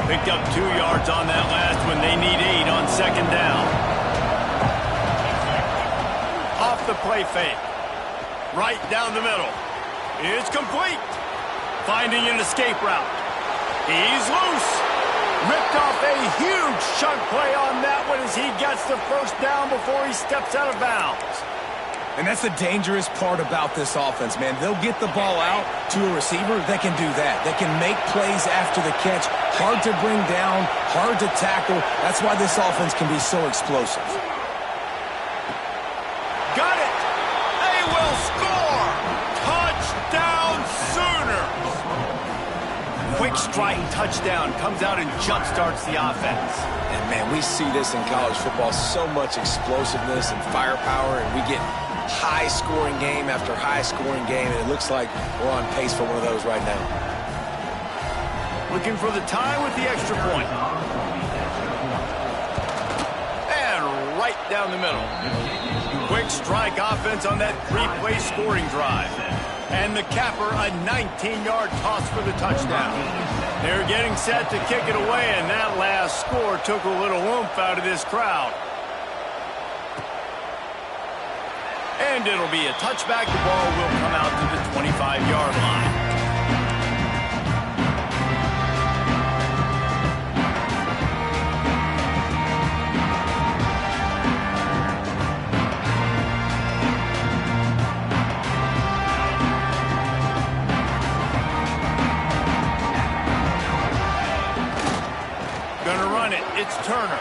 Picked up 2 yards on that last one. They need 8 on second down. Off the play fake. Right down the middle. It's complete. Finding an escape route. He's loose. Ripped off a huge chunk play on that one as he gets the first down before he steps out of bounds. And that's the dangerous part about this offense, man. They'll get the ball out to a receiver that can do that. That can make plays after the catch. Hard to bring down, hard to tackle. That's why this offense can be so explosive. Got it! They will score! Touchdown Sooners! Quick strike touchdown comes out and jump-starts the offense. And, man, we see this in college football. So much explosiveness and firepower, and we get high-scoring game after high-scoring game, and it looks like we're on pace for one of those right now. Looking for the tie with the extra point. And right down the middle. Quick strike offense on that 3-play scoring drive. And the capper, a 19-yard toss for the touchdown. They're getting set to kick it away, and that last score took a little oomph out of this crowd. And it'll be a touchback. The ball will come out to the 25-yard line. Gonna run it. It's Turner.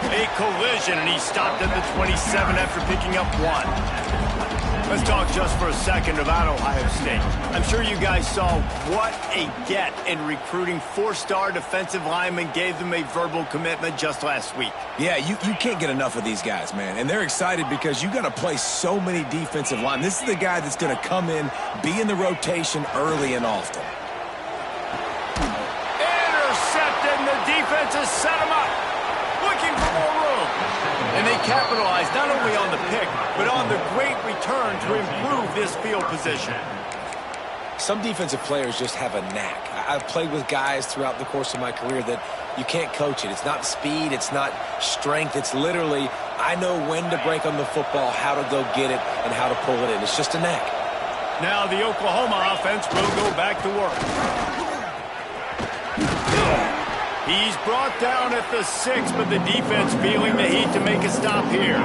A collision, and he stopped at the 27 after picking up 1. Let's talk just for a second about Ohio State. I'm sure you guys saw what a get in recruiting 4-star defensive linemen gave them a verbal commitment just last week. Yeah, you can't get enough of these guys, man. And they're excited because you got to play so many defensive line. This is the guy that's going to come in, be in the rotation early and often. Intercepted, and the defense has set him up. Looking for more room. And they capitalize not only on the pick, but on the great return to improve this field position. Some defensive players just have a knack. I've played with guys throughout the course of my career that you can't coach it. It's not speed, it's not strength. It's literally, I know when to break on the football, how to go get it, and how to pull it in. It's just a knack. Now the Oklahoma offense will go back to work. He's brought down at the 6, but the defense feeling the heat to make a stop here.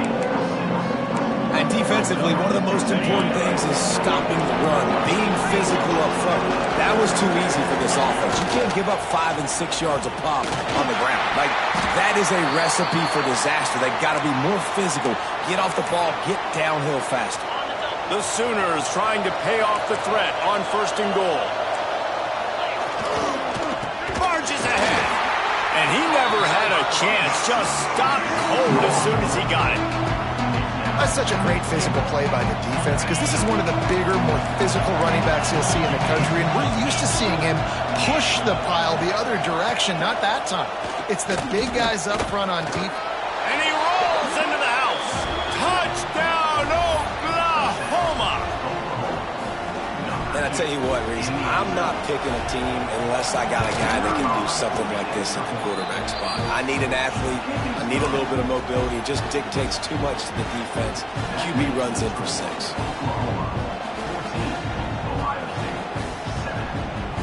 And defensively, one of the most important things is stopping the run, being physical up front. That was too easy for this offense. You can't give up 5 and 6 yards a pop on the ground. Like, that is a recipe for disaster. They've got to be more physical, get off the ball, get downhill faster. The Sooners trying to pay off the threat on 1st and goal. Marches ahead. And he never had a chance, just stopped cold as soon as he got it. That's such a great physical play by the defense because this is one of the bigger, more physical running backs you'll see in the country, and we're used to seeing him push the pile the other direction. Not that time. It's the big guys up front on deep. And he rolls into the house. Touchdown, Oklahoma! And I tell you what, Reese, I'm not picking a team unless I got a guy that can do something like this at the quarterback spot. I need an athlete. I need a little bit of mobility. It just dictates too much to the defense. QB runs in for 6.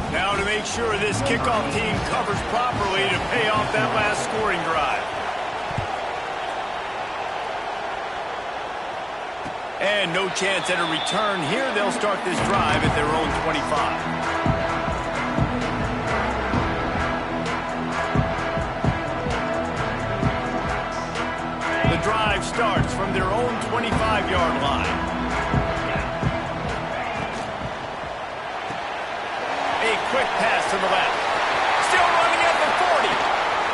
Now to make sure this kickoff team covers properly to pay off that last scoring drive. And no chance at a return here. They'll start this drive at their own 25. The drive starts from their own 25-yard line. A quick pass to the left. Still running at the 40.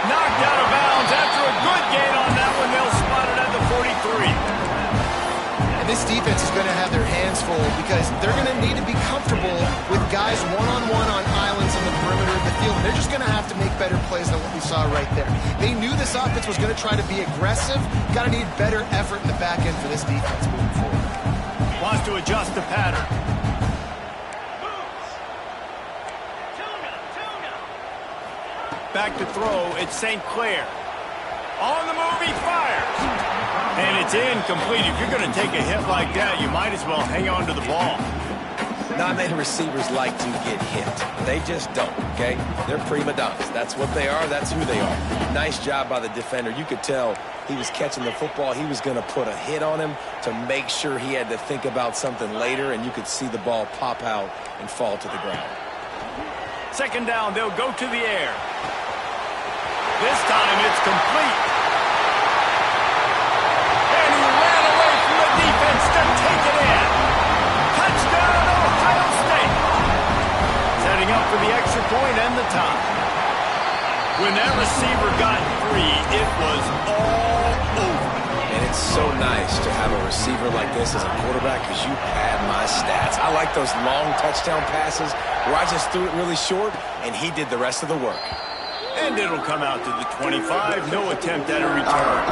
Knocked out of bounds after a good gain on that one. They'll spot it at the 43. This defense is going to have their hands full because they're going to need to be comfortable with guys one-on-one on islands on the perimeter of the field. They're just going to have to make better plays than what we saw right there. They knew this offense was going to try to be aggressive. Got to need better effort in the back end for this defense moving forward. Wants to adjust the pattern. Back to throw, it's St. Clair. On the move, he fires. And it's incomplete. If you're going to take a hit like that, you might as well hang on to the ball. Not many receivers like to get hit. They just don't, okay? They're prima donnas. That's what they are. That's who they are. Nice job by the defender. You could tell he was catching the football. He was going to put a hit on him to make sure he had to think about something later, and you could see the ball pop out and fall to the ground. Second down, they'll go to the air. This time it's complete. And he ran away from the defense to take it in. Touchdown, Ohio State. Setting up for the extra point and the tie. When that receiver got free, it was all over. And it's so nice to have a receiver like this as a quarterback because you pad my stats. I like those long touchdown passes where I just threw it really short and he did the rest of the work. And it'll come out to the 25. No attempt at a return.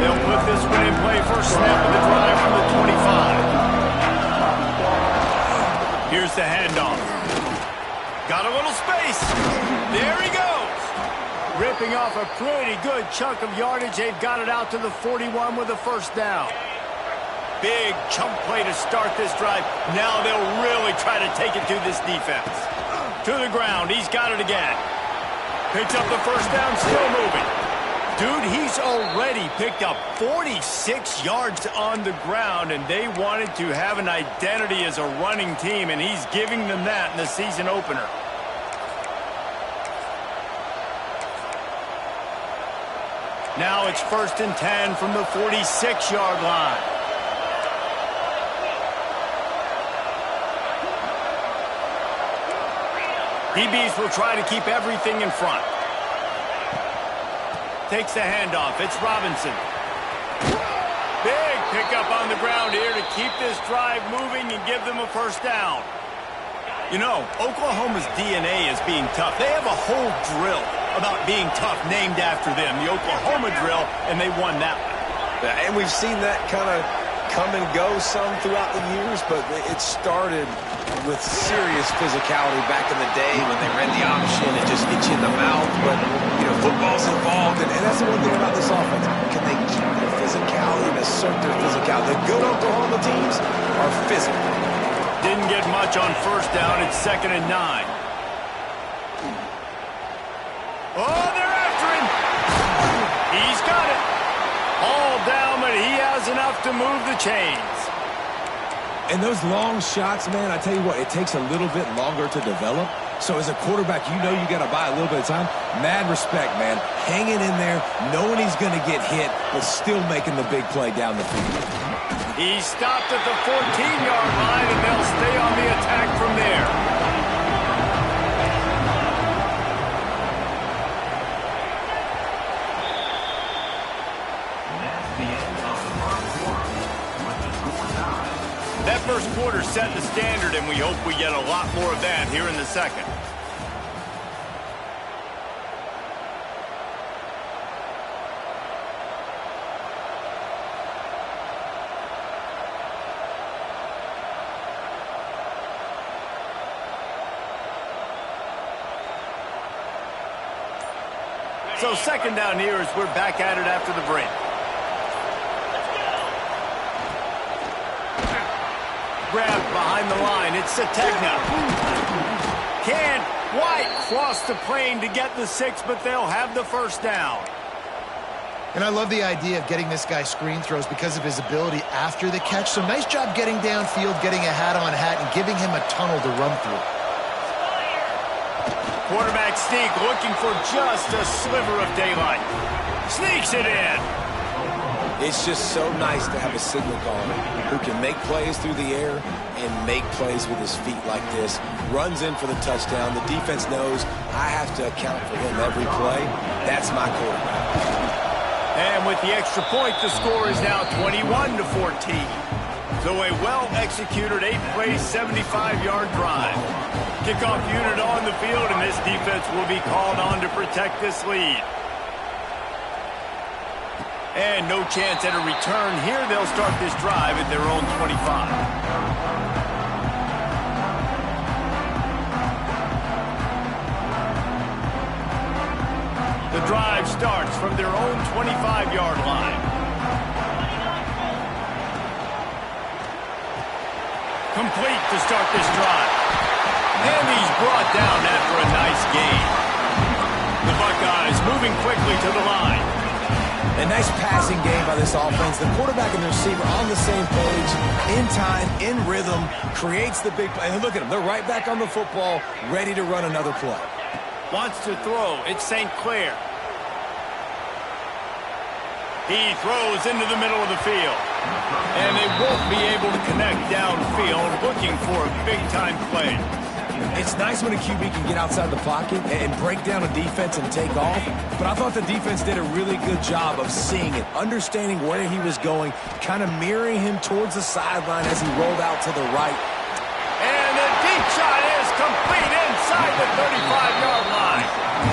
They'll put this one in play for a snap of the drive from the 25. Here's the handoff. Got a little space. There he goes. Ripping off a pretty good chunk of yardage. They've got it out to the 41 with a first down. Big chunk play to start this drive. Now they'll really try to take it to this defense. To the ground. He's got it again. Picks up the first down, still moving. Dude, he's already picked up 46 yards on the ground, and they wanted to have an identity as a running team, and he's giving them that in the season opener. Now it's 1st and 10 from the 46-yard line. DBs will try to keep everything in front. Takes the handoff. It's Robinson. Big pickup on the ground here to keep this drive moving and give them a first down. You know, Oklahoma's DNA is being tough. They have a whole drill about being tough named after them, the Oklahoma drill, and they won that one. Yeah, and we've seen that kind of come and go some throughout the years, but it started with serious physicality back in the day when they ran the option and just hit you in the mouth. But, you know, football's involved, and that's the one thing about this offense. Can they keep their physicality and assert their physicality? The good Oklahoma teams are physical. Didn't get much on first down. It's 2nd and 9. Oh, they're after him. He's got it. All down, but he has enough to move the chains. And those long shots, man, I tell you what, it takes a little bit longer to develop. So as a quarterback, you know you got to buy a little bit of time. Mad respect, man. Hanging in there, knowing he's going to get hit, but still making the big play down the field. He stopped at the 14-yard line, and they'll stay on the attack from there. That first quarter set the standard, and we hope we get a lot more of that here in the second. So 2nd down here as we're back at it after the break. Grab behind the line. It's Sategna. Can White cross the plane to get the 6, but they'll have the first down. And I love the idea of getting this guy screen throws because of his ability after the catch. So nice job getting downfield, getting a hat-on-hat, and giving him a tunnel to run through. Quarterback sneak looking for just a sliver of daylight. Sneaks it in. It's just so nice to have a signal caller who can make plays through the air and make plays with his feet like this. Runs in for the touchdown. The defense knows I have to account for him every play. That's my quarterback. And with the extra point, the score is now 21-14. So a well-executed 8-play, 75-yard drive. Kickoff unit on the field, and this defense will be called on to protect this lead. And no chance at a return here. They'll start this drive at their own 25. The drive starts from their own 25-yard line. Complete to start this drive. And he's brought down after a nice gain. The Buckeyes moving quickly to the line. A nice passing game by this offense. The quarterback and the receiver on the same page, in time, in rhythm, creates the big play. And look at them. They're right back on the football, ready to run another play. Wants to throw. It's St. Clair. He throws into the middle of the field. And they won't be able to connect downfield, looking for a big-time play. It's nice when a QB can get outside the pocket and break down a defense and take off, but I thought the defense did a really good job of seeing it, understanding where he was going, kind of mirroring him towards the sideline as he rolled out to the right. And the deep shot is complete inside the 35-yard line.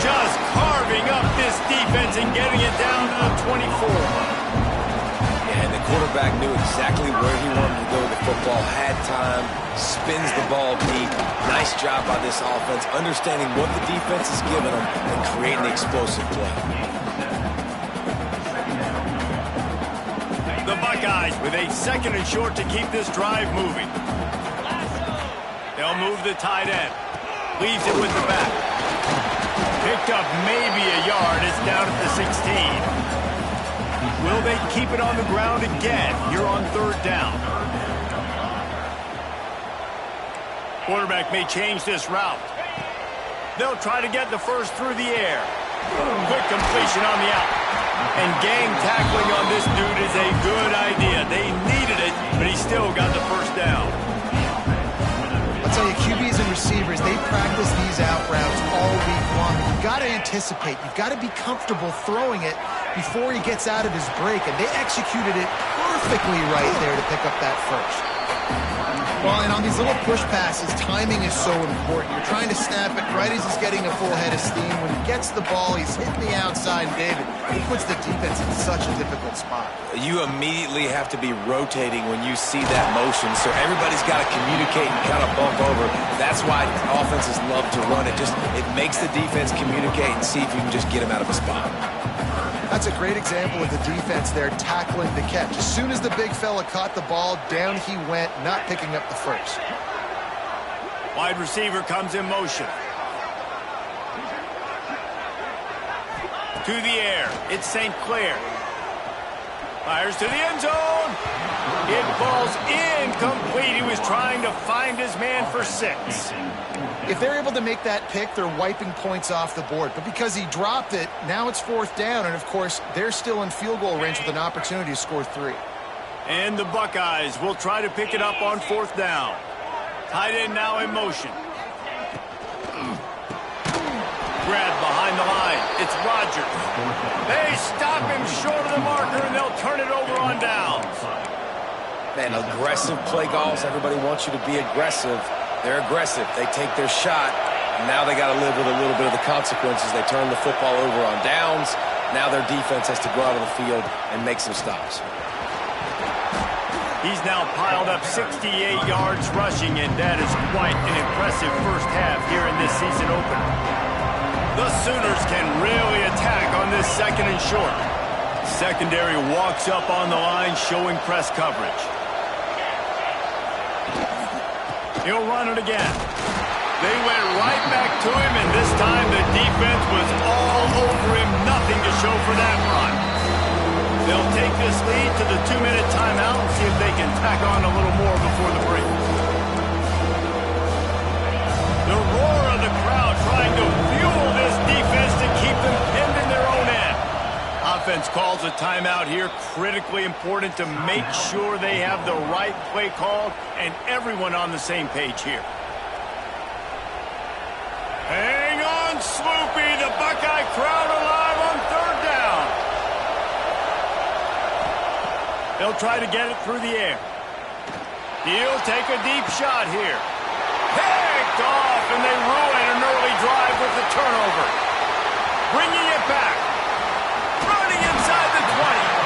Just carving up this defense and getting it down to the 24. And the quarterback knew exactly where he wanted to go with the football, had time, spins the ball deep. Nice job by this offense, understanding what the defense is giving them and creating the explosive play. The Buckeyes with a 2nd and short to keep this drive moving. They'll move the tight end. Leaves it with the back. Picked up maybe a yard. It's down at the 16. Will they keep it on the ground again here on 3rd down? Quarterback may change this route. They'll try to get the first through the air. Quick completion on the out. And gang tackling on this dude is a good idea. They needed it, but he still got the first down. I'll tell you, QBs and receivers, they practice these out routes all week long. You've got to anticipate. You've got to be comfortable throwing it before he gets out of his break, and they executed it perfectly right there to pick up that first. Well, and on these little push passes, timing is so important. You're trying to snap it right as he's getting a full head of steam. When he gets the ball, he's hitting the outside, David. He puts the defense in such a difficult spot. You immediately have to be rotating when you see that motion, so everybody's got to communicate and kind of bump over. That's why offenses love to run it. It makes the defense communicate and see if you can just get him out of a spot. That's a great example of the defense there tackling the catch. As soon as the big fella caught the ball, down he went, not picking up the first. Wide receiver comes in motion. To the air. It's St. Clair. Fires to the end zone. It falls incomplete. He was trying to find his man for 6. If they're able to make that pick, they're wiping points off the board. But because he dropped it, now it's 4th down. And, of course, they're still in field goal range with an opportunity to score 3. And the Buckeyes will try to pick it up on 4th down. Tight end now in motion. Grab behind the line. It's Rodgers. They stop him short of the marker, and they'll turn it over on downs. Man, aggressive play calls. Everybody wants you to be aggressive. They're aggressive. They take their shot. Now they got to live with a little bit of the consequences. They turn the football over on downs. Now their defense has to go out on the field and make some stops. He's now piled up 68 yards rushing, and that is quite an impressive first half here in this season opener. The Sooners can really attack on this 2nd and short. Secondary walks up on the line, showing press coverage. He'll run it again. They went right back to him, and this time the defense was all over him. Nothing to show for that run. They'll take this lead to the 2-minute timeout and see if they can tack on a little more before the break. The roar of the crowd trying to fuel this defense to keep them pinned in their own end. Offense calls a timeout here. Critically important to make sure they have the right play called and everyone on the same page here. Hang on, Sloopy. The Buckeye crowd alive on 3rd down. They'll try to get it through the air. He'll take a deep shot here. Picked picked off, and they ruin an early drive with the turnover. Bringing it back. Running inside the 20.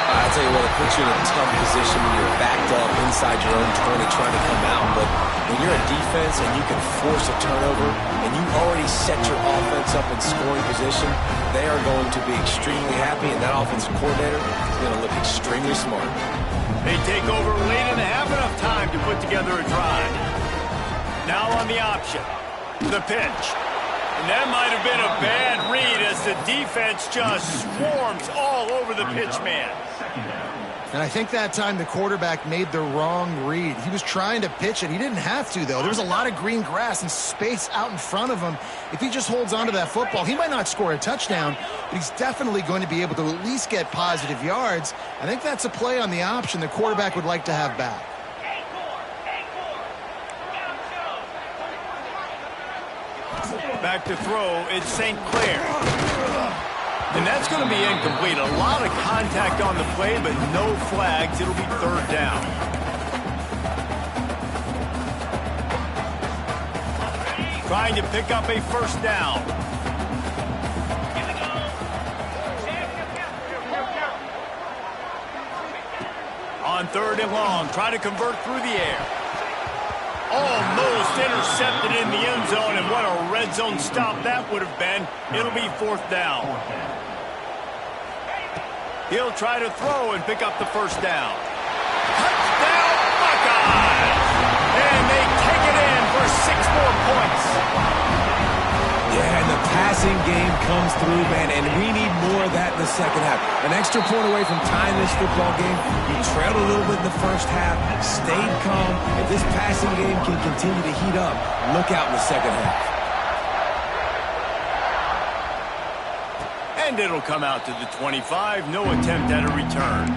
I'll tell you what, it puts you in a tough position when you're backed up inside your own 20 trying to come out. But when you're a defense and you can force a turnover and you already set your offense up in scoring position, they are going to be extremely happy, and that offensive coordinator is going to look extremely smart. They take over late and have enough time to put together a drive. Now on the option, the pitch. And that might have been a bad read as the defense just swarms all over the pitch man. And I think that time the quarterback made the wrong read. He was trying to pitch it. He didn't have to, though. There was a lot of green grass and space out in front of him. If he just holds on to that football, he might not score a touchdown, but he's definitely going to be able to at least get positive yards. I think that's a play on the option the quarterback would like to have back. Back to throw, it's St. Clair. And that's going to be incomplete. A lot of contact on the play, but no flags. It'll be third down. Trying to pick up a first down. On third and long, try to convert through the air. Almost intercepted in the end zone, and what a red zone stop that would have been. It'll be fourth down. He'll try to throw and pick up the first down. Touchdown, Buckeyes! And they take it in for 6 more points. Yeah, and the passing game comes through, man, and we need more of that in the second half. An extra point away from tying this football game. You trailed a little bit in the first half, stayed calm. If this passing game can continue to heat up, look out in the second half. And it'll come out to the 25. No attempt at a return.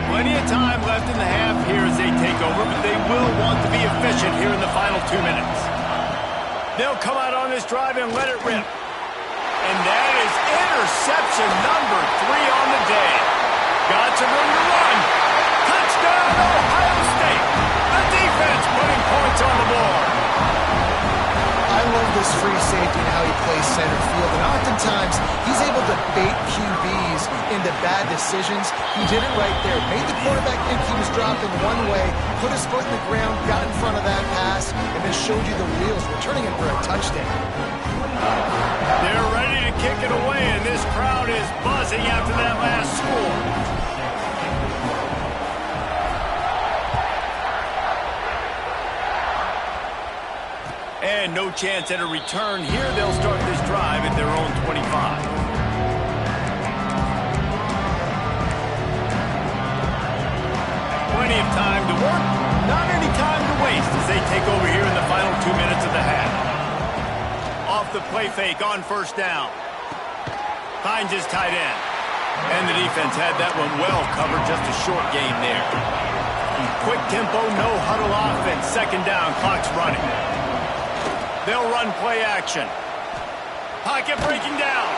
Plenty of time left in the half here as they take over, but they will want to be efficient here in the final 2 minutes. They'll come out on this drive and let it rip. And that is interception number 3 on the day. Got some room to run. Touchdown, Ohio State. The defense putting points on the board. I love this free safety and how he plays center field. And oftentimes, he's able to bait QBs into bad decisions. He did it right there. Made the quarterback think he was dropping one way, put his foot in the ground, got in front of that pass, and then showed you the wheels, returning it for a touchdown. They're ready to kick it away, and this crowd is buzzing after that last score. And no chance at a return here. They'll start this drive at their own 25. Plenty of time to work, not any time to waste as they take over here in the final 2 minutes of the half. Off the play fake on first down. Finds his tight end. And the defense had that one well covered, just a short game there. Quick tempo, no huddle offense. Second down, clock's running. They'll run play action. Pocket breaking down.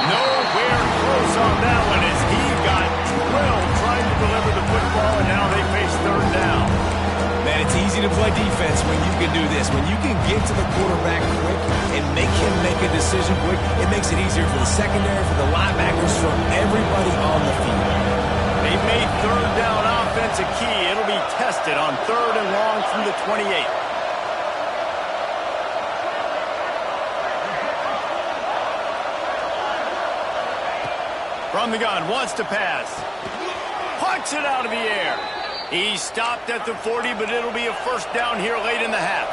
Nowhere close on that one as he got drilled trying to deliver the football, and now they face third down. Man, it's easy to play defense when you can do this. When you can get to the quarterback quick and make him make a decision quick, it makes it easier for the secondary, for the linebackers, for everybody on the field. They made third down offense a key. It'll be tested on third and long from the 28. From the gun, wants to pass. Pucks it out of the air. He stopped at the 40, but it'll be a first down here late in the half.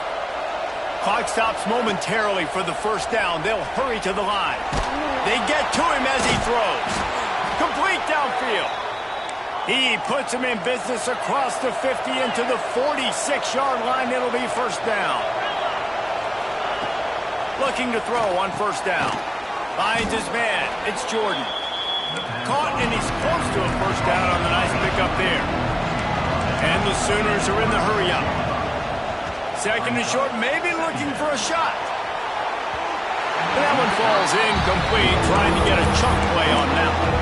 Clock stops momentarily for the first down. They'll hurry to the line. They get to him as he throws. Complete downfield. He puts him in business across the 50 into the 46-yard line. It'll be first down. Looking to throw on first down. Finds his man. It's Jordan. Caught, and he's close to a first down on the nice pickup there. And the Sooners are in the hurry-up. Second and short, maybe looking for a shot. And that one falls incomplete, trying to get a chunk play on that one.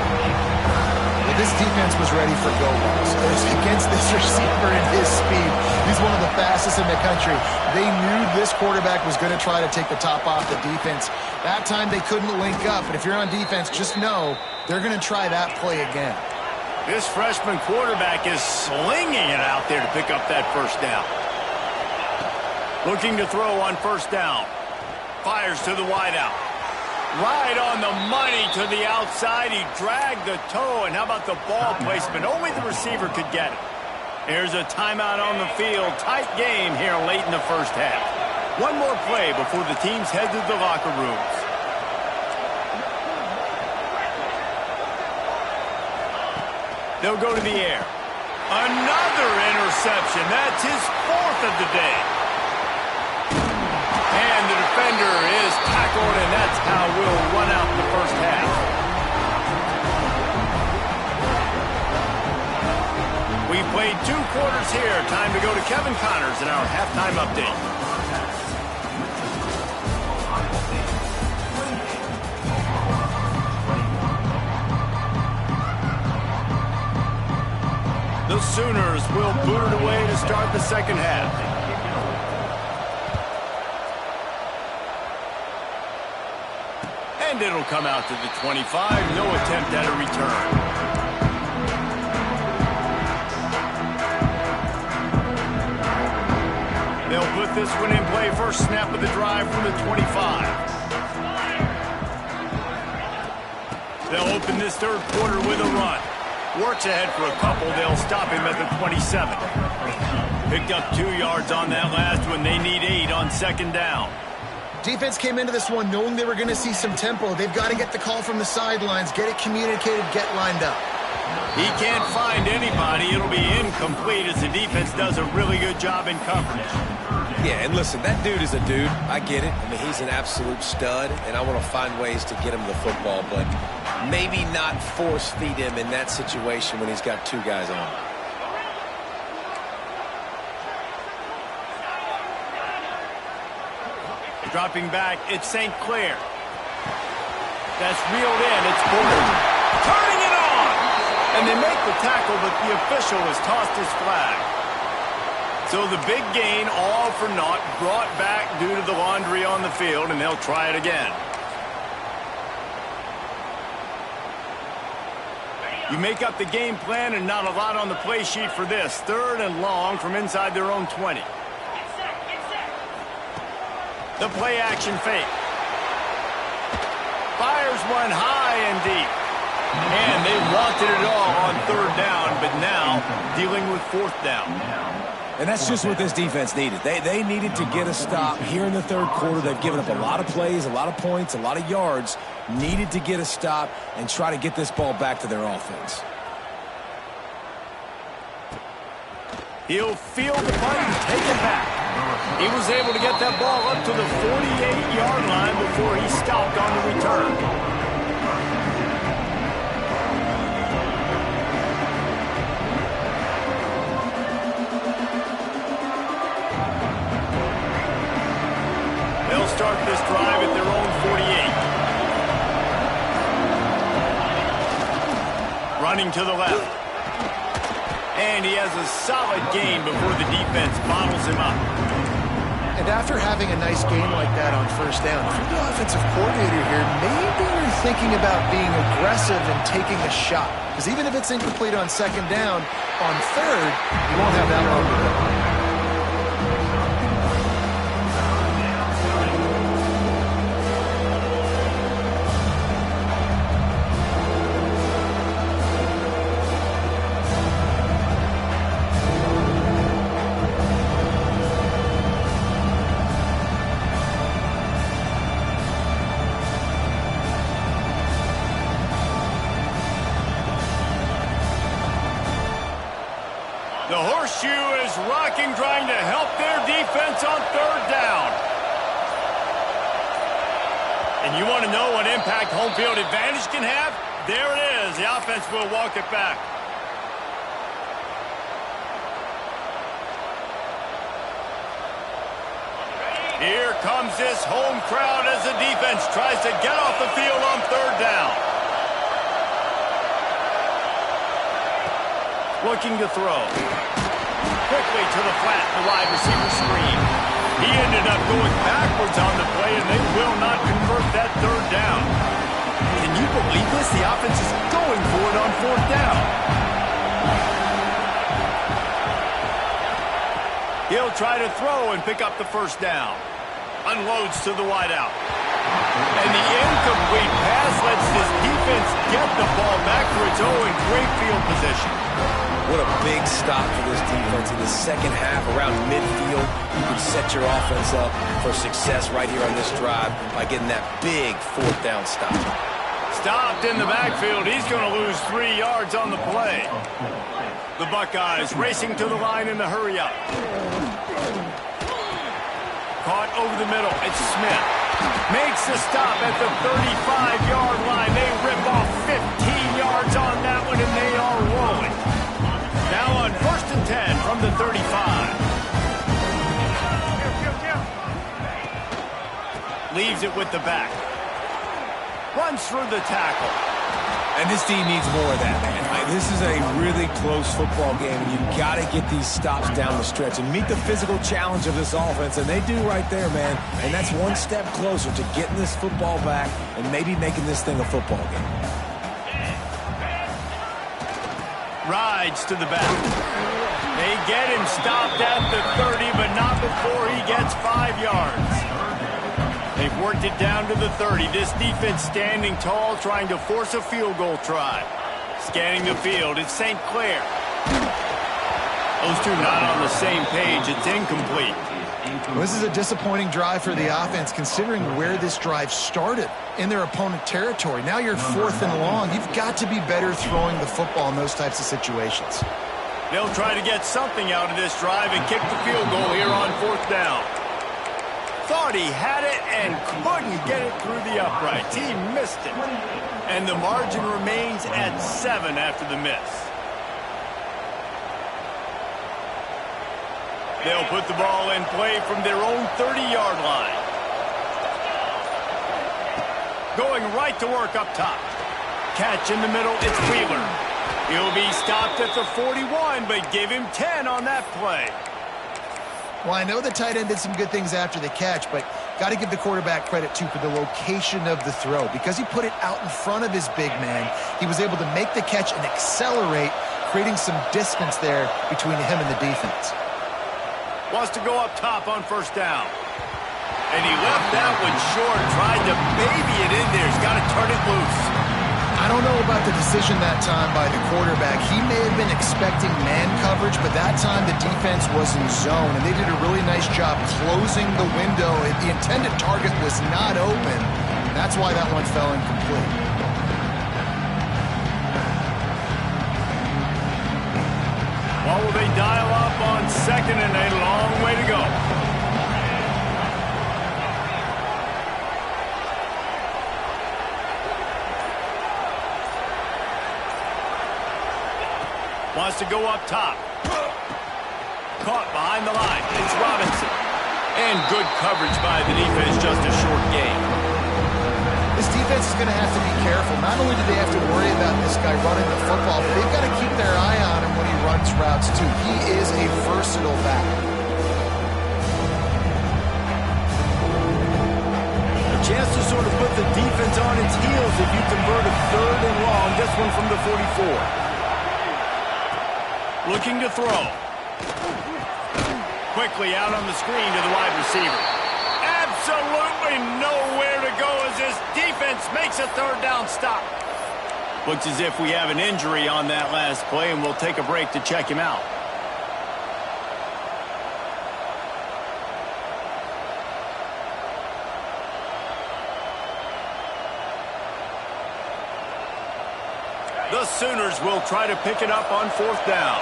Well, this defense was ready for go balls. Against this receiver and his speed, he's one of the fastest in the country. They knew this quarterback was going to try to take the top off the defense. That time they couldn't link up, but if you're on defense, just know they're going to try that play again. This freshman quarterback is slinging it out there to pick up that first down. Looking to throw on first down. Fires to the wideout. Right on the money to the outside. He dragged the toe, and how about the ball placement? Only the receiver could get it. There's a timeout on the field. Tight game here late in the first half. One more play before the teams head to the locker rooms. They'll go to the air. Another interception. That's his fourth of the day. And the defender is tackled, and that's how we'll run out the first half. We played 2 quarters here. Time to go to Kevin Connors in our halftime update. The Sooners will boot it away to start the second half. And it'll come out to the 25. No attempt at a return. They'll put this one in play. First snap of the drive from the 25. They'll open this third quarter with a run. Works ahead for a couple. They'll stop him at the 27. Picked up 2 yards on that last one. They need 8 on second down. Defense came into this one knowing they were going to see some tempo. They've got to get the call from the sidelines, get it communicated, get lined up. He can't find anybody. It'll be incomplete as the defense does a really good job in coverage. Yeah, and listen, that dude is a dude. I get it. I mean, he's an absolute stud, and I want to find ways to get him the football, but maybe not force feed him in that situation when he's got 2 guys on him. Dropping back, it's St. Clair. That's reeled in, it's Porter. Turning it on! And they make the tackle, but the official has tossed his flag. So the big gain, all for naught, brought back due to the laundry on the field, and they'll try it again. You make up the game plan and not a lot on the play sheet for this. 3rd and long from inside their own 20. The play action fake. Fires one high and deep. And they wanted it all on 3rd down, but now dealing with 4th down. And that's just what this defense needed. They needed to get a stop here in the 3rd quarter. They've given up a lot of plays, a lot of points, a lot of yards. Needed to get a stop and try to get this ball back to their offense. He'll field the punt and take it back. He was able to get that ball up to the 48-yard line before he stopped on the return. They'll start this drive at their own 48. Running to the left. And he has a solid gain before the defense bottles him up. And after having a nice game like that on 1st down, if you're the offensive coordinator here, maybe you're thinking about being aggressive and taking a shot. Because even if it's incomplete on 2nd down, on 3rd, you won't have that long to go. The horseshoe is rocking, trying to help their defense on 3rd down. And you want to know what impact home field advantage can have? There it is. The offense will walk it back. Here comes this home crowd as the defense tries to get off the field on third down. Looking to throw. Quickly to the flat, the wide receiver screen. He ended up going backwards on the play, and they will not convert that third down. Can you believe this? The offense is going for it on fourth down. He'll try to throw and pick up the first down. Unloads to the wideout. And the incomplete pass lets this defense get the ball back for its own in great field position. What a big stop for this defense in the second half around midfield. You can set your offense up for success right here on this drive by getting that big fourth down stop. Stopped in the backfield. He's going to lose 3 yards on the play. The Buckeyes racing to the line in the hurry-up. Caught over the middle. It's Smith. Makes the stop at the 35-yard line. They rip off 15 yards on that one, and they are rolling. Now on 1st and 10 from the 35. Leaves it with the back. Runs through the tackle. And this team needs more of that, man. This is a really close football game, and you've got to get these stops down the stretch and meet the physical challenge of this offense, and they do right there, man. And that's one step closer to getting this football back and maybe making this thing a football game. Rides to the back. They get him stopped at the 30, but not before he gets 5 yards. They've worked it down to the 30. This defense standing tall, trying to force a field goal try. Scanning the field, it's St. Clair. Those two not on the same page. It's incomplete. Well, this is a disappointing drive for the offense, considering where this drive started in their opponent territory. Now you're 4th and long. You've got to be better throwing the football in those types of situations. They'll try to get something out of this drive and kick the field goal here on 4th down. Thought he had it and couldn't get it through the uprights. He missed it. And the margin remains at 7 after the miss. They'll put the ball in play from their own 30-yard line. Going right to work up top. Catch in the middle, it's Wheeler. He'll be stopped at the 41, but give him 10 on that play. Well, I know the tight end did some good things after the catch, but got to give the quarterback credit, too, for the location of the throw. Because he put it out in front of his big man, he was able to make the catch and accelerate, creating some distance there between him and the defense. Wants to go up top on 1st down. And he left that one short, tried to baby it in there. He's got to turn it loose. I don't know about the decision that time by the quarterback. He may have been expecting man coverage, but that time the defense was in zone, and they did a really nice job closing the window. The intended target was not open. That's why that one fell incomplete. What will they dial up on 2nd and a long way to go? Wants to go up top. Caught behind the line. It's Robinson. And good coverage by the defense, just a short game. This defense is going to have to be careful. Not only do they have to worry about this guy running the football, but they've got to keep their eye on him when he runs routes, too. He is a versatile back. A chance to sort of put the defense on its heels if you convert a 3rd and long. This one from the 44. Looking to throw. Quickly out on the screen to the wide receiver. Absolutely nowhere to go as this defense makes a 3rd down stop. Looks as if we have an injury on that last play, and we'll take a break to check him out. The Sooners will try to pick it up on 4th down.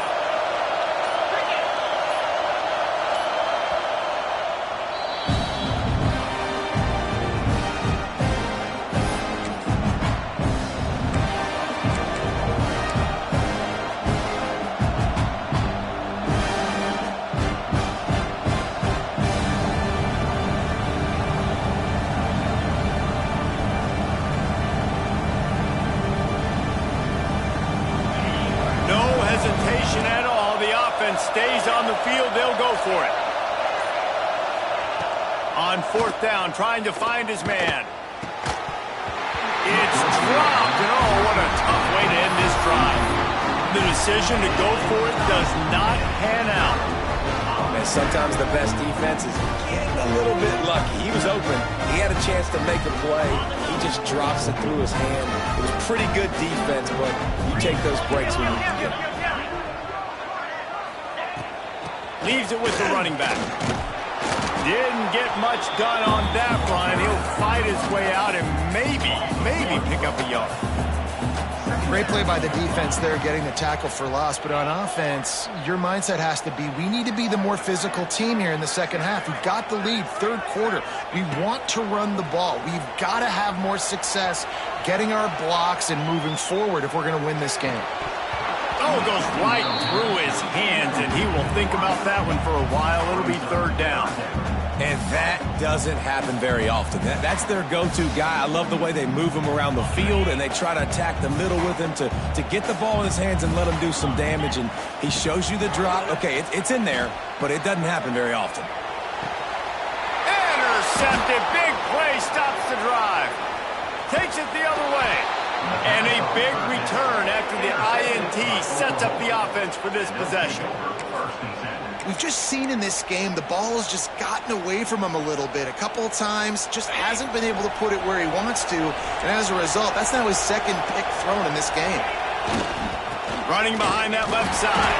On fourth down, trying to find his man. It's dropped, and oh, what a tough way to end this drive. The decision to go for it does not pan out. And sometimes the best defense is getting a little bit lucky. He was open. He had a chance to make a play. He just drops it through his hand. It was pretty good defense, but you take those breaks when you can get them. Leaves it with the running back. Didn't get much done on that run. He'll fight his way out and maybe pick up a yard. Great play by the defense there, getting the tackle for loss. But on offense, your mindset has to be, we need to be the more physical team here in the second half. We've got the lead, third quarter. We want to run the ball. We've got to have more success getting our blocks and moving forward if we're going to win this game. Oh, goes right through his hands, and he will think about that one for a while. It'll be third down. And that doesn't happen very often. That's their go-to guy. I love the way they move him around the field, and they try to attack the middle with him to get the ball in his hands and let him do some damage. And he shows you the drop. Okay, it's in there, but it doesn't happen very often. Intercepted. Big play stops the drive. Takes it the other way. And a big return after the INT sets up the offense for this possession. We've just seen in this game the ball has just gotten away from him a little bit. A couple of times, just hasn't been able to put it where he wants to. And as a result, that's now his second pick thrown in this game. Running behind that left side.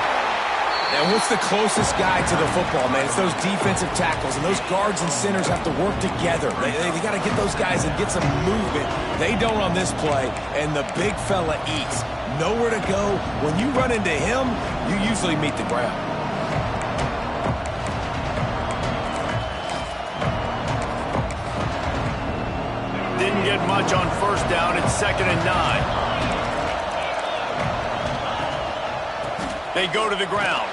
And what's the closest guy to the football, man? It's those defensive tackles, and those guards and centers have to work together. They got to get those guys and get some movement. They don't on this play, and the big fella eats. Nowhere to go. When you run into him, you usually meet the ground. Didn't get much on first down. It's 2nd and 9. They go to the ground.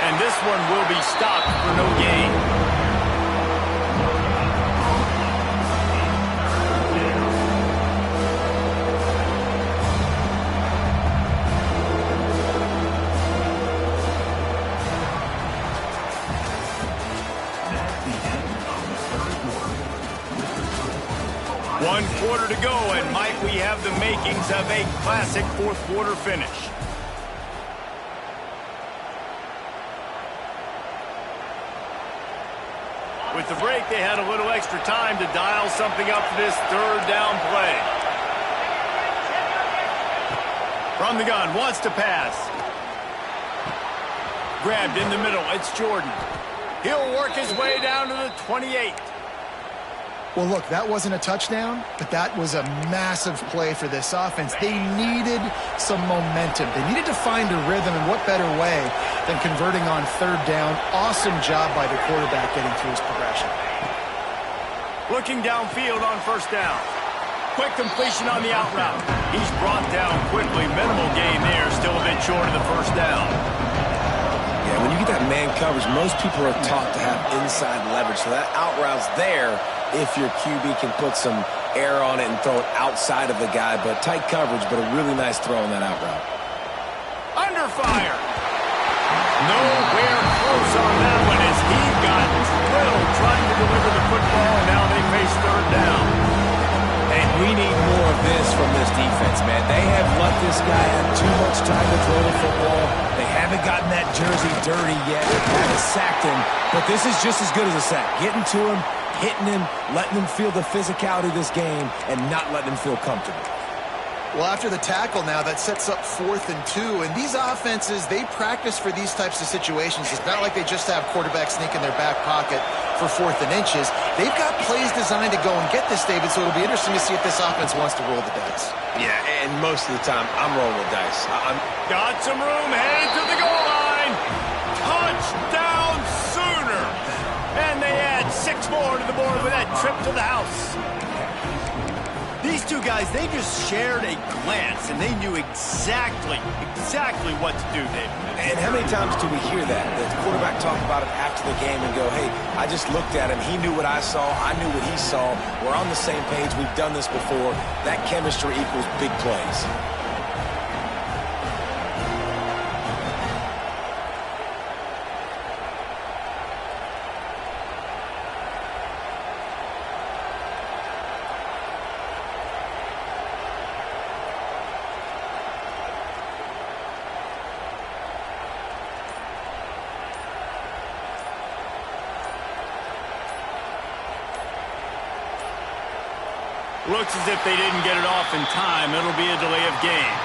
And this one will be stopped for no gain. One quarter to go, and might we have the makings of a classic fourth quarter finish. With the break, they had a little extra time to dial something up for this third down play. From the gun, wants to pass. Grabbed in the middle, it's Jordan. He'll work his way down to the 28. Well, look, that wasn't a touchdown, but that was a massive play for this offense. They needed some momentum. They needed to find a rhythm, and what better way than converting on third down. Awesome job by the quarterback getting through his progression. Looking downfield on first down. Quick completion on the out route. He's brought down quickly. Minimal gain there, still a bit short of the first down. Yeah, when you get that man coverage, most people are taught to have inside leverage. So that out route's there if your QB can put some air on it and throw it outside of the guy. But tight coverage, but a really nice throw on that out route. Under fire. Nowhere close on that one as he got drilled trying to deliver the football, and now they face third down. And we need more of this from this defense, man. They have let this guy have too much time to throw the football. They haven't gotten that jersey dirty yet. Haven't sacked him, but this is just as good as a sack. Getting to him, hitting him, letting him feel the physicality of this game, and not letting him feel comfortable. Well, after the tackle now, that sets up 4th and 2. And these offenses, they practice for these types of situations. It's not like they just have quarterbacks sneak in their back pocket for 4th and inches. They've got plays designed to go and get this, David, so it'll be interesting to see if this offense wants to roll the dice. Yeah, and most of the time, I'm rolling the dice. Got some room, headed to the goal line. Touchdown Sooner. And they add 6 more to the board with that trip to the house. These two guys, they just shared a glance, and they knew exactly what to do, David. And how many times do we hear that? The quarterback talk about it after the game and go, hey, I just looked at him. He knew what I saw. I knew what he saw. We're on the same page. We've done this before. That chemistry equals big plays. Looks as if they didn't get it off in time. It'll be a delay of game.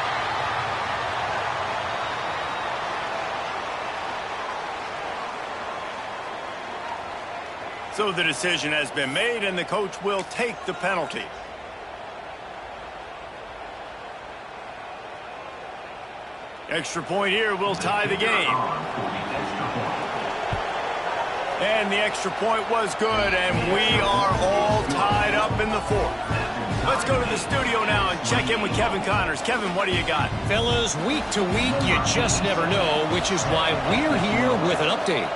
So the decision has been made, and the coach will take the penalty. Extra point here will tie the game. And the extra point was good, and we are all tied up in the fourth. Let's go to the studio now and check in with Kevin Connors. Kevin, what do you got? Fellas, week to week, you just never know, which is why we're here with an update.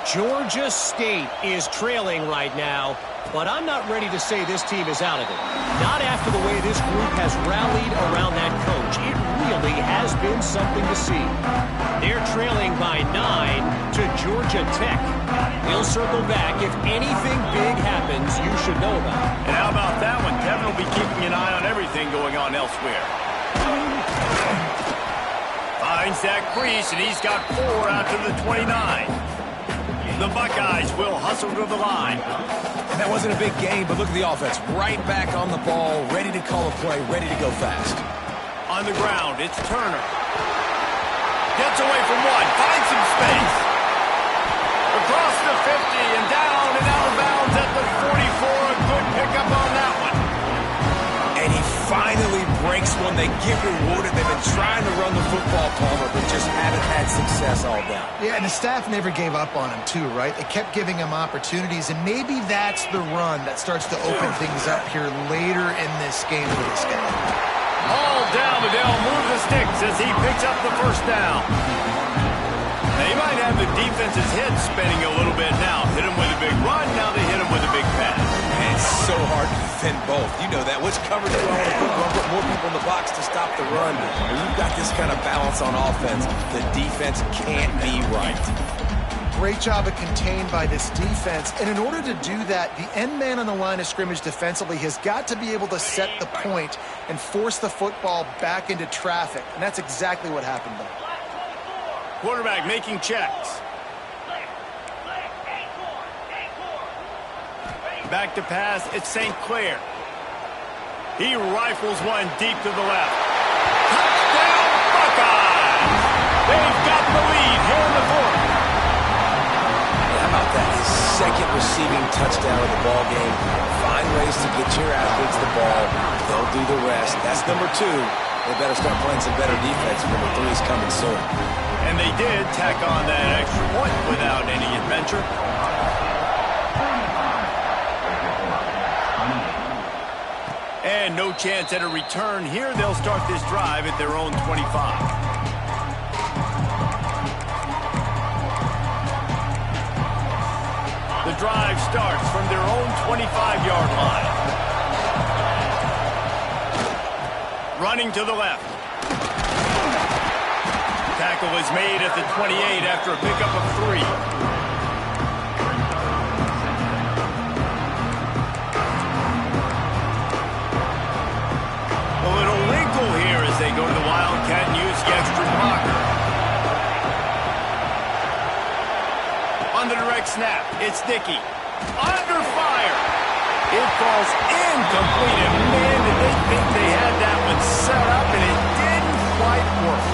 Georgia State is trailing right now, but I'm not ready to say this team is out of it. Not after the way this group has rallied around that coach. It really has been something to see. They're trailing by 9 to Georgia Tech. We'll circle back. If anything big happens, you should know about it. And how about that one? Kevin will be keeping an eye on everything going on elsewhere. Finds that crease, and he's got 4 out to the 29. The Buckeyes will hustle to the line. And that wasn't a big game, but look at the offense. Right back on the ball, ready to call a play, ready to go fast. On the ground, it's Turner. Gets away from one, finds some space. Across the 50 and down and out of bounds at the 44. A good pickup on that one. And he finally breaks one. They get rewarded. They've been trying to run the football, Palmer, but just haven't had success all down. Yeah, and the staff never gave up on him, too, right? They kept giving him opportunities, and maybe that's the run that starts to open things up here later in this game for this guy. All down, but they'll move the sticks as he picks up the first down. They might have the defense's head spinning a little bit now. Hit him with a big run, now they hit him with a big pass. And it's so hard to defend both. You know that. Which coverage do I want to put more people in the box to stop the run? When you've got this kind of balance on offense, the defense can't be right. Great job of contained by this defense. And in order to do that, the end man on the line of scrimmage defensively has got to be able to set the point and force the football back into traffic. And that's exactly what happened there. Quarterback making checks. Back to pass, it's St. Clair. He rifles one deep to the left. Touchdown, Buckeyes! They've got the lead here in the fourth. How about that? His second receiving touchdown of the ball game. Find ways to get your athletes the ball. They'll do the rest. That's number 2. They better start playing some better defense. Number 3 is coming soon. And they did tack on that extra point without any adventure. And no chance at a return here. They'll start this drive at their own 25. The drive starts from their own 25-yard line. Running to the left. Tackle is made at the 28 after a pickup of 3. A little wrinkle here as they go to the Wildcat and use the extra blocker. On the direct snap, it's Dickey. Under fire. It falls incomplete, and man, did they think they had that one set up, and it didn't quite work.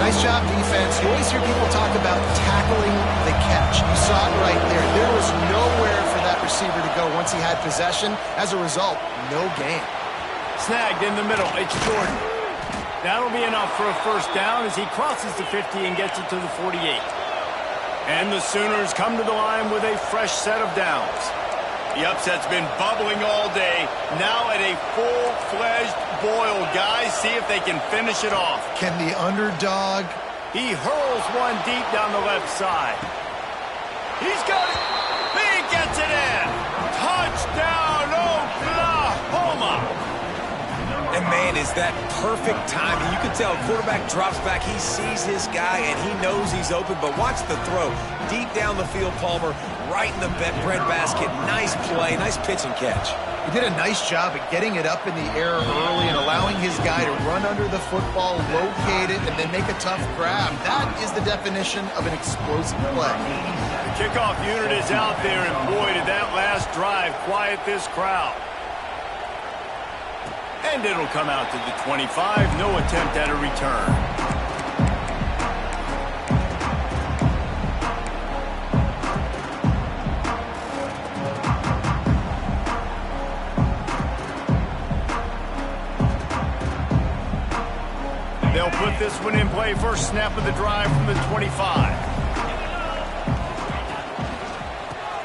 Nice job, defense. You always hear people talk about tackling the catch. You saw it right there. There was nowhere for that receiver to go once he had possession. As a result, no gain. Snagged in the middle. It's Jordan. That'll be enough for a first down as he crosses the 50 and gets it to the 48. And the Sooners come to the line with a fresh set of downs. The upset's been bubbling all day. Now at a full-fledged boil. Guys, see if they can finish it off. Can the underdog? He hurls one deep down the left side. He's got it. He gets it in. Touchdown, Oklahoma. And, man, is that perfect timing. You can tell quarterback drops back. He sees his guy, and he knows he's open. But watch the throw. Deep down the field, Palmer, right in the bread basket. Nice play, nice pitch and catch. He did a nice job at getting it up in the air early and allowing his guy to run under the football, locate it, and then make a tough grab. That is the definition of an explosive play. The kickoff unit is out there, and boy, did that last drive quiet this crowd. And it'll come out to the 25. No attempt at a return. They'll put this one in play. First snap of the drive from the 25.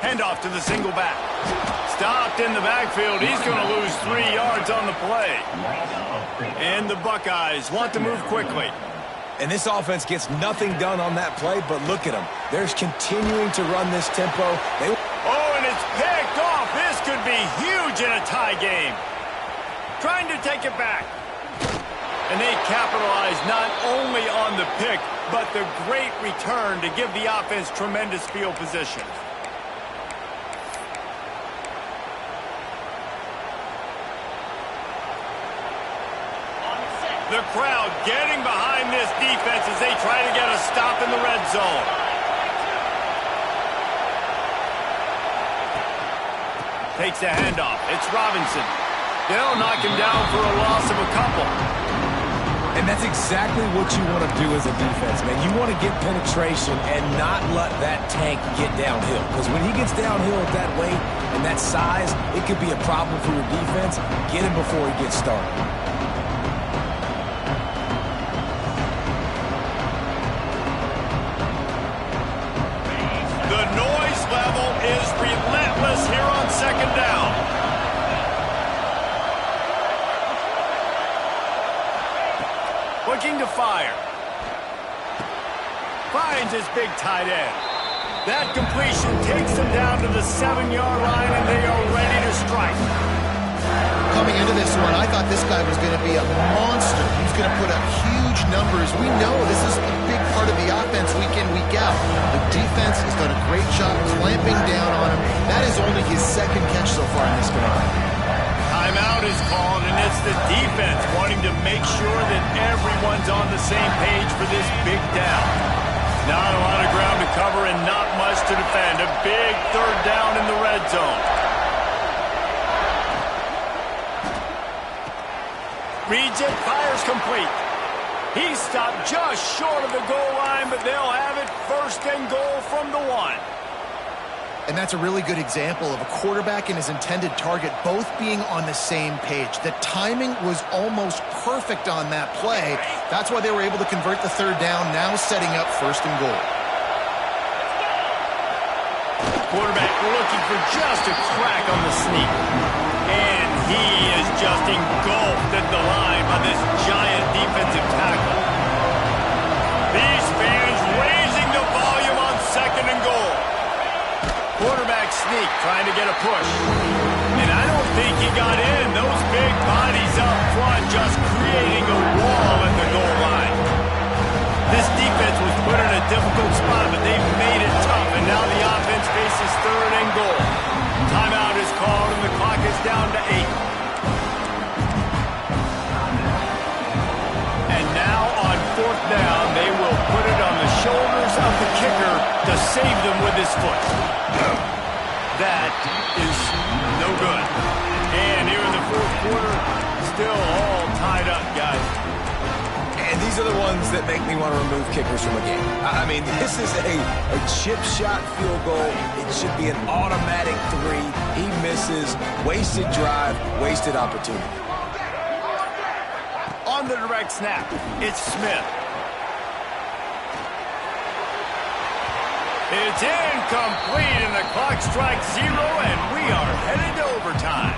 Handoff to the single back. Stopped in the backfield. He's going to lose 3 yards on the play. And the Buckeyes want to move quickly. And this offense gets nothing done on that play, but look at them. They're continuing to run this tempo. Oh, and it's picked off. This could be huge in a tie game. Trying to take it back. And they capitalize not only on the pick, but the great return to give the offense tremendous field position. The crowd getting behind this defense as they try to get a stop in the red zone. Takes the handoff. It's Robinson. They'll knock him down for a loss of a couple. And that's exactly what you want to do as a defense, man. You want to get penetration and not let that tank get downhill. Because when he gets downhill at that weight and that size, it could be a problem for your defense. Get him before he gets started. The noise level is relentless here on second down. Looking to fire. Finds his big tight end. That completion takes them down to the 7-yard line, and they are ready to strike. Coming into this one, I thought this guy was going to be a monster. He's going to put up huge numbers. We know this is a big part of the offense week in, week out. The defense has done a great job clamping down on him. That is only his second catch so far in this game. Timeout is called, and it's the defense wanting to make sure that everyone's on the same page for this big down. Not a lot of ground to cover and not much to defend. A big third down in the red zone. Reads it, fires complete. He stopped just short of the goal line, but they'll have it first and goal from the 1. And that's a really good example of a quarterback and his intended target both being on the same page. The timing was almost perfect on that play. That's why they were able to convert the third down, now setting up first and goal. Quarterback looking for just a crack on the sneak. And he is just engulfed at the line by this giant defensive tackle. These fans raising the volume on second and goal. Quarterback sneak, trying to get a push. And I don't think he got in. Those big bodies up front just creating a wall at the goal line. This defense was put in a difficult spot, but they've made it tough. And now the offense faces third and goal. Timeout is called, and the clock is down to 8. And now on fourth down, they will put it on the shoulders of the kicker to save them with his foot. That is no good. And here in the fourth quarter, still all tied up, guys. And these are the ones that make me want to remove kickers from a game. I mean, this is a chip shot field goal. It should be an automatic 3. He misses. Wasted drive, wasted opportunity. On the direct snap, it's Smith. It's incomplete, and the clock strikes 0, and we are headed to overtime.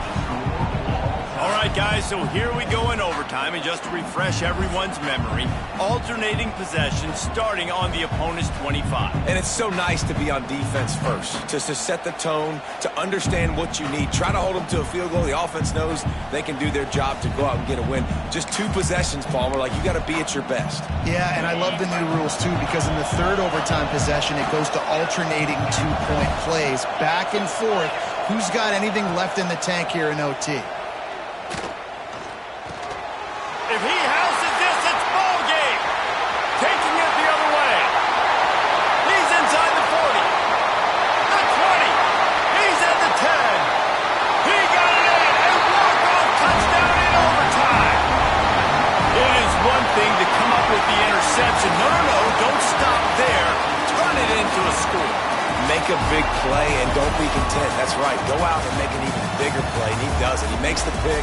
All right, guys, so here we go in overtime, and just to refresh everyone's memory, alternating possession starting on the opponent's 25. And it's so nice to be on defense first, just to set the tone, to understand what you need. Try to hold them to a field goal. The offense knows they can do their job to go out and get a win. Just 2 possessions, Palmer, like you got to be at your best. Yeah, and I love the new rules, too, because in the third overtime possession, it goes to alternating 2-point plays, back and forth. Who's got anything left in the tank here in OT? If he houses this, it's ball game. Taking it the other way. He's inside the 40. The 20. He's at the 10. He got it in. A walk-off touchdown in overtime. Make a big play and don't be content. That's right. Go out and make an even bigger play, and he does it. He makes the pick.